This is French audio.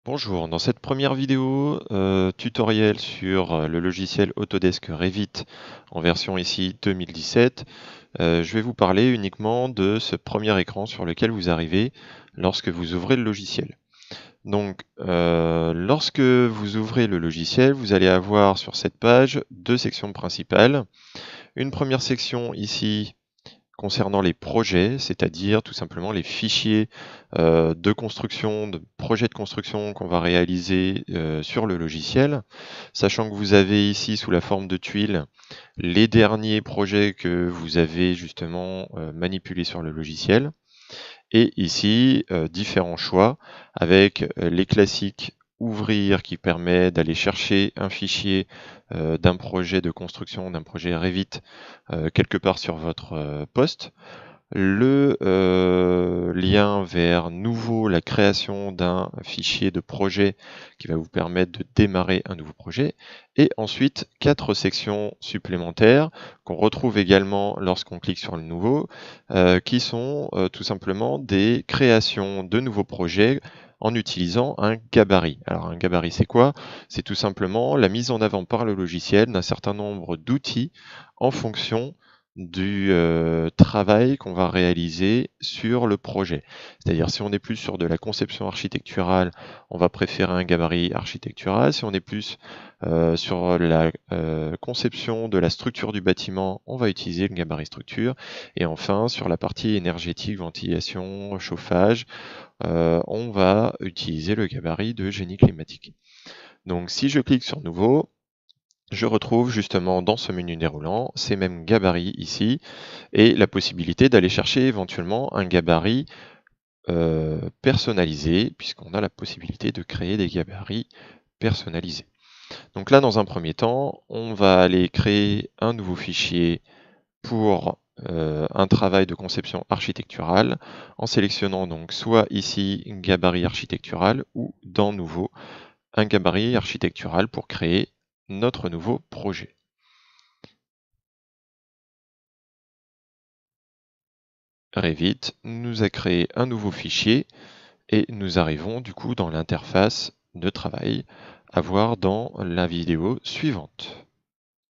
Bonjour, dans cette première vidéo tutoriel sur le logiciel Autodesk Revit en version ici 2017, je vais vous parler uniquement de ce premier écran sur lequel vous arrivez lorsque vous ouvrez le logiciel. Donc, lorsque vous ouvrez le logiciel, vous allez avoir sur cette page deux sections principales. Une première section ici concernant les projets, c'est-à-dire tout simplement les fichiers de construction, de projets de construction qu'on va réaliser sur le logiciel, sachant que vous avez ici sous la forme de tuiles les derniers projets que vous avez justement manipulés sur le logiciel, et ici différents choix avec les classiques ouvrir qui permet d'aller chercher un fichier d'un projet de construction, d'un projet Revit quelque part sur votre poste. Le lien vers nouveau, la création d'un fichier de projet qui va vous permettre de démarrer un nouveau projet. Et ensuite, 4 sections supplémentaires qu'on retrouve également lorsqu'on clique sur le nouveau, qui sont tout simplement des créations de nouveaux projets en utilisant un gabarit. Alors un gabarit, c'est quoi? C'est tout simplement la mise en avant par le logiciel d'un certain nombre d'outils en fonction du travail qu'on va réaliser sur le projet. C'est-à-dire si on est plus sur de la conception architecturale, on va préférer un gabarit architectural. Si on est plus sur la conception de la structure du bâtiment, on va utiliser le gabarit structure. Et enfin, sur la partie énergétique, ventilation, chauffage, on va utiliser le gabarit de génie climatique. Donc si je clique sur nouveau, je retrouve justement dans ce menu déroulant ces mêmes gabarits ici et la possibilité d'aller chercher éventuellement un gabarit personnalisé, puisqu'on a la possibilité de créer des gabarits personnalisés. Donc là, dans un premier temps, on va aller créer un nouveau fichier pour un travail de conception architecturale en sélectionnant donc soit ici gabarit architectural ou dans nouveau un gabarit architectural pour créer notre nouveau projet. Revit nous a créé un nouveau fichier et nous arrivons du coup dans l'interface de travail à voir dans la vidéo suivante.